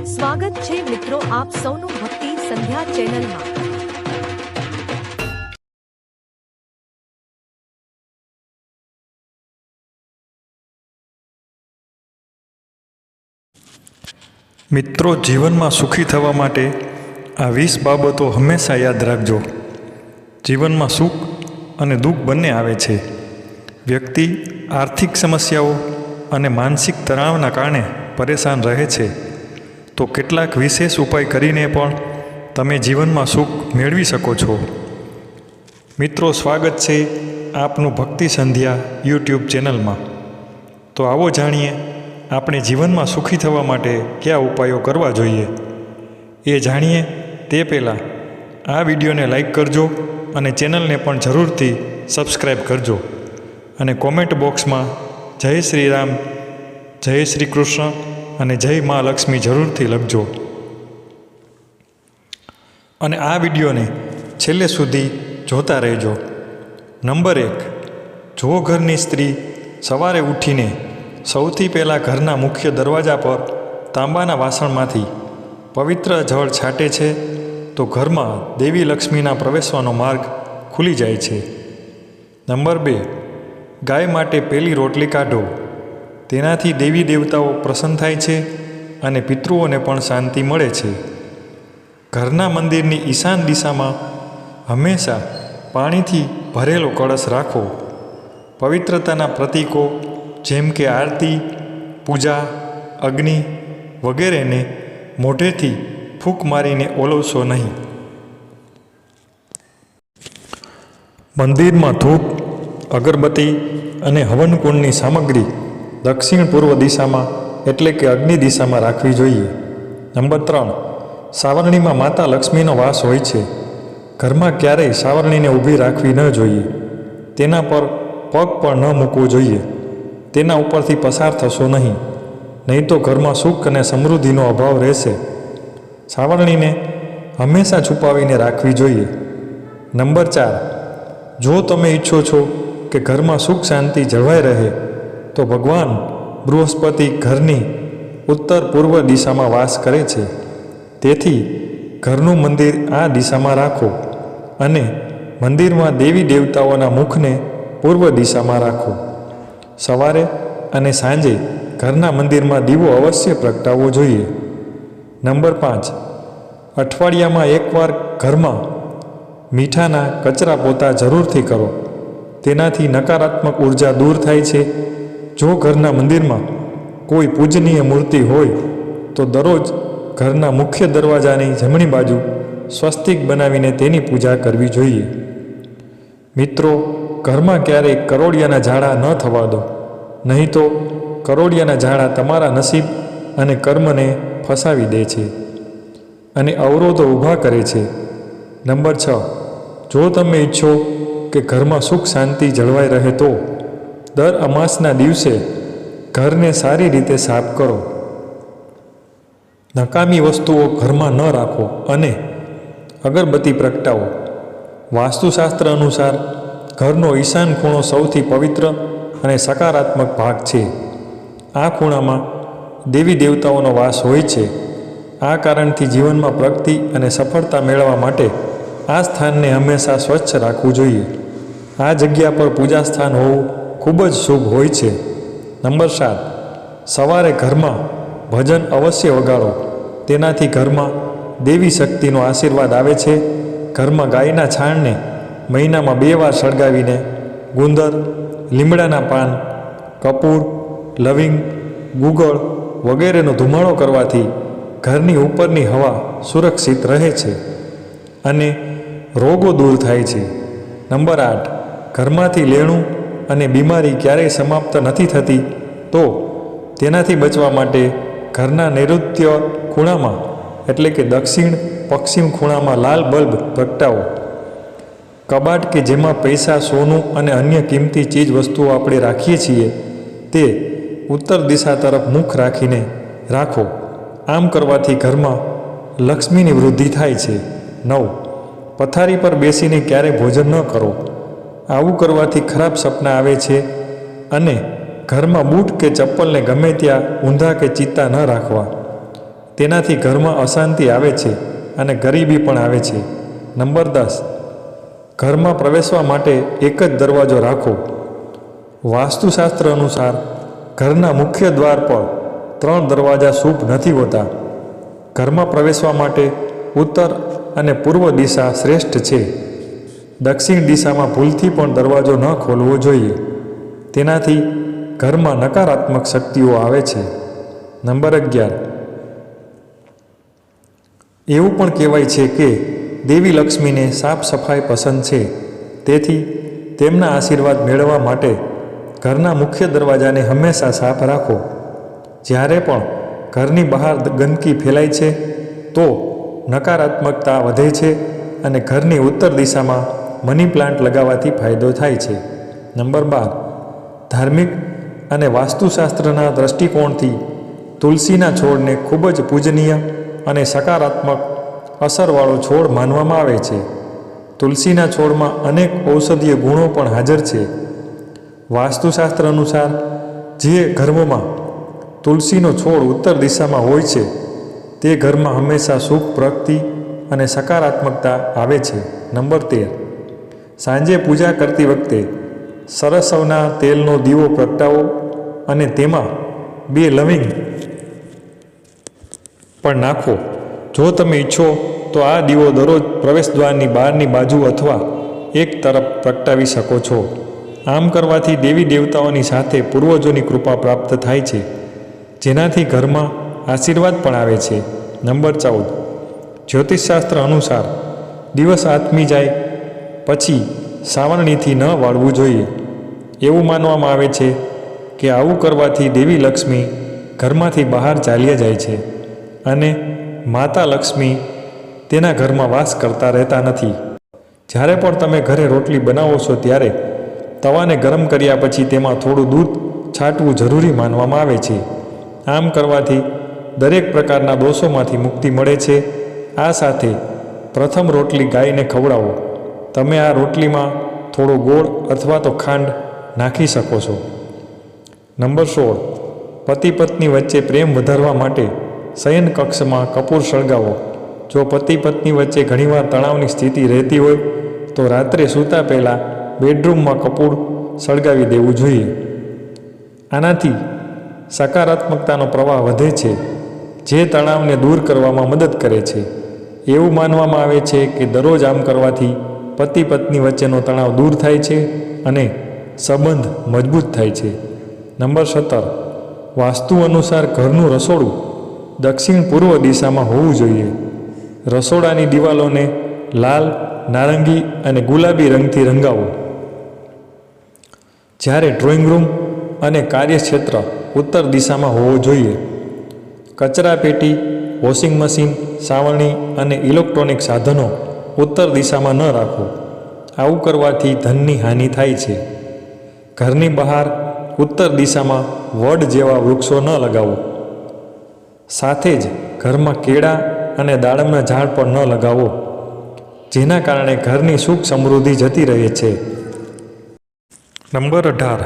સ્વાગત છે મિત્રો આપ સૌનું ભક્તિ સંધ્યા ચેનલમાં। મિત્રો, જીવનમાં સુખી થવા માટે આ 20 બાબતો હંમેશા યાદ રાખજો। જીવનમાં સુખ અને દુઃખ બંને આવે છે। વ્યક્તિ આર્થિક સમસ્યાઓ અને માનસિક તણાવના કારણે પરેશાન રહે છે, તો કેટલાક વિશેષ ઉપાય કરીને પણ તમે જીવનમાં સુખ મેળવી શકો છો। મિત્રો, સ્વાગત છે આપનું ભક્તિ સંધ્યા યુટ્યુબ ચેનલમાં। તો આવો જાણીએ આપણે જીવનમાં સુખી થવા માટે કયા ઉપાયો કરવા જોઈએ। એ જાણીએ તે પહેલાં આ વિડીયોને લાઈક કરજો અને ચેનલને પણ જરૂરથી સબસ્ક્રાઈબ કરજો અને કોમેન્ટ બોક્સમાં જય શ્રી રામ, જય શ્રી કૃષ્ણ અને જય મા લક્ષ્મી જરૂરથી લખજો અને આ વિડીયોને છેલ્લે સુધી જોતા રહેજો। નંબર 1, જો ઘરની સ્ત્રી સવારે ઉઠીને સૌથી પહેલાં ઘરના મુખ્ય દરવાજા પર તાંબાના વાસણમાંથી પવિત્ર જળ છાંટે છે તો ઘરમાં દેવી લક્ષ્મીના પ્રવેશવાનો માર્ગ ખુલી જાય છે। નંબર 2, ગાય માટે પહેલી રોટલી કાઢો, તેનાથી દેવી દેવતાઓ પ્રસન્ન થાય છે અને પિતૃઓને પણ શાંતિ મળે છે। ઘરના મંદિરની ઈશાન દિશામાં હંમેશા પાણીથી ભરેલો કળશ રાખો। પવિત્રતાના પ્રતીકો જેમ કે આરતી, પૂજા, અગ્નિ વગેરેને મોઢેથી ફૂંક મારીને ઓલવશો નહીં। મંદિરમાં ધૂપ, અગરબત્તી અને હવનકુંડની સામગ્રી દક્ષિણ પૂર્વ દિશામાં એટલે કે અગ્નિ દિશામાં રાખવી જોઈએ। નંબર 3, સાવરણીમાં માતા લક્ષ્મીનો વાસ હોય છે। ઘરમાં ક્યારેય સાવરણીને ઊભી રાખવી ન જોઈએ। તેના પર પગ પણ ન મૂકવો જોઈએ। તેના ઉપરથી પસાર થશો નહીં તો ઘરમાં સુખ અને સમૃદ્ધિનો અભાવ રહેશે। સાવરણીને હંમેશા છુપાવીને રાખવી જોઈએ। નંબર 4, જો તમે ઈચ્છો છો કે ઘરમાં સુખ શાંતિ જળવાઈ રહે તો ભગવાન બૃહસ્પતિ ઘરની ઉત્તર પૂર્વ દિશામાં વાસ કરે છે, તેથી ઘરનું મંદિર આ દિશામાં રાખો અને મંદિરમાં દેવી દેવતાઓના મુખને પૂર્વ દિશામાં રાખો। સવારે અને સાંજે ઘરના મંદિરમાં દીવો અવશ્ય પ્રગટાવવો જોઈએ। નંબર 5, અઠવાડિયામાં એકવાર ઘરમાં મીઠાના કચરા પોતા જરૂરથી કરો। તેનાથી નકારાત્મક ઉર્જા દૂર થાય છે। જો ઘરના મંદિરમાં કોઈ પૂજનીય મૂર્તિ હોય તો દરરોજ ઘરના મુખ્ય દરવાજાની જમણી બાજુ સ્વસ્તિક બનાવીને તેની પૂજા કરવી જોઈએ। મિત્રો, ઘરમાં ક્યારેય કરોળિયાના ઝાડા ન થવા દો, નહીં તો કરોળિયાના ઝાડા તમારા નસીબ અને કર્મને ફસાવી દે છે અને અવરોધો ઊભા કરે છે। નંબર 6, જો તમે ઈચ્છો કે ઘરમાં સુખ શાંતિ જળવાઈ રહે તો દર અમાસના દિવસે ઘરને સારી રીતે સાફ કરો। નકામી વસ્તુઓ ઘરમાં ન રાખો અને અગરબત્તી પ્રગટાવો। વાસ્તુશાસ્ત્ર અનુસાર ઘરનો ઈશાન ખૂણો સૌથી પવિત્ર અને સકારાત્મક ભાગ છે। આ ખૂણામાં દેવી દેવતાઓનો વાસ હોય છે। આ કારણથી જીવનમાં પ્રગતિ અને સફળતા મેળવવા માટે આ સ્થાનને હંમેશા સ્વચ્છ રાખવું જોઈએ। આ જગ્યા પર પૂજા સ્થાન હોવું ખૂબ જ શુભ હોય છે। નંબર 7, સવારે ઘરમાં ભજન અવશ્ય વગાડો। તેનાથી ઘરમાં દેવી શક્તિનો આશીર્વાદ આવે છે। ઘરમાં ગાયના છાણને મહિનામાં 2 વાર સળગાવીને ગુંદર, લીમડાના પાન, કપૂર, લવિંગ, ગુગળ વગેરેનો ધુમાડો કરવાથી ઘરની ઉપરની હવા સુરક્ષિત રહે છે અને રોગો દૂર થાય છે। નંબર 8, ઘરમાંથી લેણું અને બીમારી ક્યારેય સમાપ્ત નથી થતી, તો તેનાથી બચવા માટે ઘરના નૈઋત્ય ખૂણામાં એટલે કે દક્ષિણ પશ્ચિમ ખૂણામાં લાલ બલ્બ પ્રગટાવો। કબાટ કે જેમાં પૈસા, સોનું અને અન્ય કિંમતી ચીજ વસ્તુઓ આપણે રાખીએ છીએ તે ઉત્તર દિશા તરફ મુખ રાખીને રાખો। આમ કરવાથી ઘરમાં લક્ષ્મીની વૃદ્ધિ થાય છે। 9, પથારી પર બેસીને ક્યારેય ભોજન ન કરો। આવું કરવાથી ખરાબ સપના આવે છે અને ઘરમાં બૂટ કે ચપ્પલને ગમે ત્યાં ઊંધા કે ચીતા ન રાખવા। તેનાથી ઘરમાં અશાંતિ આવે છે અને ગરીબી પણ આવે છે. નંબર 10, ઘરમાં પ્રવેશવા માટે એક જ દરવાજો રાખો. વાસ્તુશાસ્ત્ર અનુસાર ઘરના મુખ્ય દ્વાર પર 3 દરવાજા શુભ નથી હોતા. ઘરમાં પ્રવેશવા માટે ઉત્તર અને પૂર્વ દિશા શ્રેષ્ઠ છે. દક્ષિણ દિશામાં ભૂલથી પણ દરવાજો ન ખોલવો જોઈએ. તેનાથી ઘરમાં નકારાત્મક શક્તિઓ આવે છે. નંબર 11, એવું પણ કહેવાય છે કે દેવી લક્ષ્મીને સાફ સફાઈ પસંદ છે. તેથી તેમના આશીર્વાદ મેળવવા માટે ઘરના મુખ્ય દરવાજાને હંમેશા સાફ રાખો. જ્યારે પણ ઘરની બહાર ગંદકી ફેલાય છે તો નકારાત્મકતા વધે છે અને ઘરની ઉત્તર દિશામાં મની પ્લાન્ટ લગાવવાથી ફાયદો થાય છે. નંબર 12, ધાર્મિક અને વાસ્તુશાસ્ત્રના દૃષ્ટિકોણથી તુલસીના છોડને ખૂબ જ પૂજનીય અને સકારાત્મક અસરવાળો છોડ માનવામાં આવે છે. તુલસીના છોડમાં અનેક ઔષધીય ગુણો પણ હાજર છે. વાસ્તુશાસ્ત્ર અનુસાર જે ઘરમાં તુલસીનો છોડ ઉત્તર દિશામાં હોય છે તે ઘરમાં હંમેશા સુખ, પ્રગતિ અને સકારાત્મકતા આવે છે. નંબર 13, સાંજે પૂજા કરતી વખતે સરસવના તેલનો દીવો પ્રગટાવો અને તેમાં 2 લવિંગ પણ નાખો. જો તમે ઈચ્છો તો આ દીવો દરરોજ પ્રવેશદ્વારની બહારની બાજુ અથવા એક તરફ પ્રગટાવી શકો છો. આમ કરવાથી દેવી દેવતાઓની સાથે પૂર્વજોની કૃપા પ્રાપ્ત થાય છે, જેનાથી ઘરમાં આશીર્વાદ પણ આવે છે. નંબર 14, જ્યોતિષશાસ્ત્ર અનુસાર દિવસ આથમી જાય પછી સાવરણીથી ન વાળવું જોઈએ. એવું માનવામાં આવે છે કે આવું કરવાથી દેવી લક્ષ્મી ઘરમાંથી બહાર ચાલ્યા જાય છે અને માતા લક્ષ્મી તેના ઘરમાં વાસ કરતા રહેતા નથી. જ્યારે પણ તમે ઘરે રોટલી બનાવો છો ત્યારે તવાને ગરમ કર્યા પછી તેમાં થોડું દૂધ છાંટવું જરૂરી માનવામાં આવે છે. આમ કરવાથી દરેક પ્રકારના દોષોમાંથી મુક્તિ મળે છે. આ સાથે પ્રથમ રોટલી ગાયને ખવડાવો. તમે આ રોટલીમાં થોડો ગોળ અથવા તો ખાંડ નાખી શકો છો. નંબર 16, પતિ પત્ની વચ્ચે પ્રેમ વધારવા માટે શયન કક્ષમાં કપૂર સળગાવો. જો પતિ પત્ની વચ્ચે ઘણીવાર તણાવની સ્થિતિ રહેતી હોય તો રાત્રે સૂતા પહેલાં બેડરૂમમાં કપૂર સળગાવી દેવું જોઈએ. આનાથી સકારાત્મકતાનો પ્રવાહ વધે છે, જે તણાવને દૂર કરવામાં મદદ કરે છે. એવું માનવામાં આવે છે કે દરરોજ આમ કરવાથી પતિ પત્ની વચ્ચેનો તણાવ દૂર થાય છે અને સંબંધ મજબૂત થાય છે. નંબર 17, વાસ્તુ અનુસાર ઘરનું રસોડું દક્ષિણ પૂર્વ દિશામાં હોવું જોઈએ. રસોડાની દિવાલોને લાલ, નારંગી અને ગુલાબી રંગથી રંગાવો. જ્યારે ડ્રોઈંગ રૂમ અને કાર્યક્ષેત્ર ઉત્તર દિશામાં હોવો જોઈએ. કચરા પેટી, વોશિંગ મશીન, સાવરણી અને ઇલેક્ટ્રોનિક સાધનો ઉત્તર દિશામાં ન રાખો. આવું કરવાથી ધનની હાનિ થાય છે. ઘરની બહાર ઉત્તર દિશામાં વડ જેવા વૃક્ષો ન લગાવો. સાથે જ ઘરમાં કેળા અને દાડમના ઝાડ પણ ન લગાવો, જેના કારણે ઘરની સુખ સમૃદ્ધિ જતી રહે છે. નંબર 18,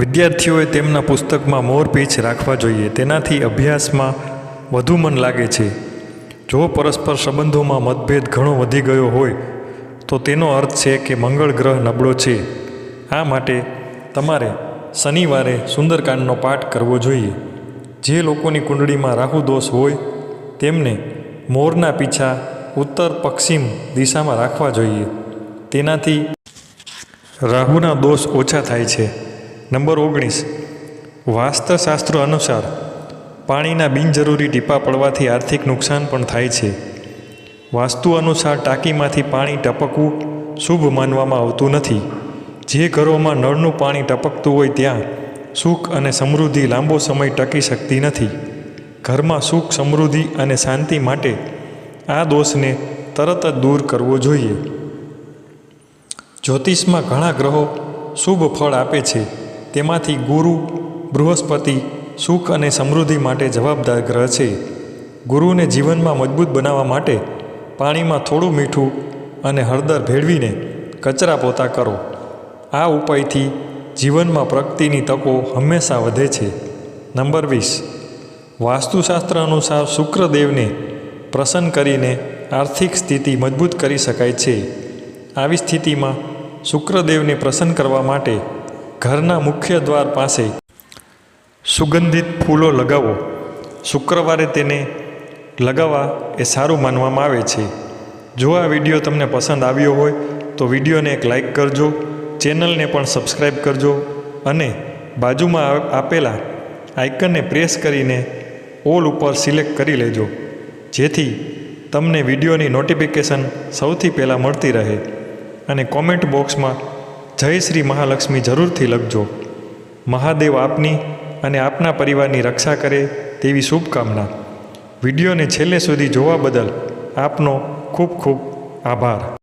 વિદ્યાર્થીઓએ તેમના પુસ્તકમાં મોરપીંછ રાખવા જોઈએ. તેનાથી અભ્યાસમાં વધુ મન લાગે છે. જો પરસ્પર સંબંધોમાં મતભેદ ઘણો વધી ગયો હોય તો તેનો અર્થ છે કે મંગળ ગ્રહ નબળો છે. આ માટે તમારે શનિવારે સુંદરકાંડનો પાઠ કરવો જોઈએ. જે લોકોની કુંડળીમાં રાહુ દોષ હોય તેમને મોરના પીછા ઉત્તર પશ્ચિમ દિશામાં રાખવા જોઈએ. તેનાથી રાહુના દોષ ઓછા થાય છે. નંબર 19, વાસ્તુશાસ્ત્ર અનુસાર પાણીના બિનજરૂરી ટીપાં પડવાથી આર્થિક નુકસાન પણ થાય છે. વાસ્તુ અનુસાર ટાંકીમાંથી પાણી ટપકવું શુભ માનવામાં આવતું નથી. જે ઘરોમાં નળનું પાણી ટપકતું હોય ત્યાં સુખ અને સમૃદ્ધિ લાંબો સમય ટકી શકતી નથી. ઘરમાં સુખ, સમૃદ્ધિ અને શાંતિ માટે આ દોષને તરત જ દૂર કરવો જોઈએ. જ્યોતિષમાં ઘણા ગ્રહો શુભ ફળ આપે છે. તેમાંથી ગુરુ, બૃહસ્પતિ સુખ અને સમૃદ્ધિ માટે જવાબદાર ગ્રહ છે. ગુરુને જીવનમાં મજબૂત બનાવવા માટે પાણીમાં થોડું મીઠું અને હળદર ભેળવીને કચરા પોતા કરો. આ ઉપાયથી જીવનમાં પ્રગતિની તકો હંમેશા વધે છે. નંબર 20, વાસ્તુશાસ્ત્ર અનુસાર શુક્રદેવને પ્રસન્ન કરીને આર્થિક સ્થિતિ મજબૂત કરી શકાય છે. આવી સ્થિતિમાં શુક્રદેવને પ્રસન્ન કરવા માટે ઘરના મુખ્ય દ્વાર પાસે સુગંધિત ફૂલો લગાવો. શુક્રવારે તેને લગાવવા એ સારું માનવામાં આવે છે. જો આ વિડીયો તમને પસંદ આવ્યો હોય તો વિડીયોને એક લાઈક કરજો, ચેનલને પણ સબસ્ક્રાઈબ કરજો અને બાજુમાં આપેલા આઇકનને પ્રેસ કરીને ઓલ ઉપર સિલેક્ટ કરી લેજો, જેથી તમને વિડીયોની નોટિફિકેશન સૌથી પહેલાં મળતી રહે. અને કોમેન્ટ બોક્સમાં જય શ્રી મહાલક્ષ્મી જરૂરથી લખજો. મહાદેવ આપની અને આપના પરિવારની રક્ષા કરે તેવી શુભકામના. વિડીયોને છેલ્લે સુધી જોવા બદલ આપનો ખૂબ ખૂબ આભાર.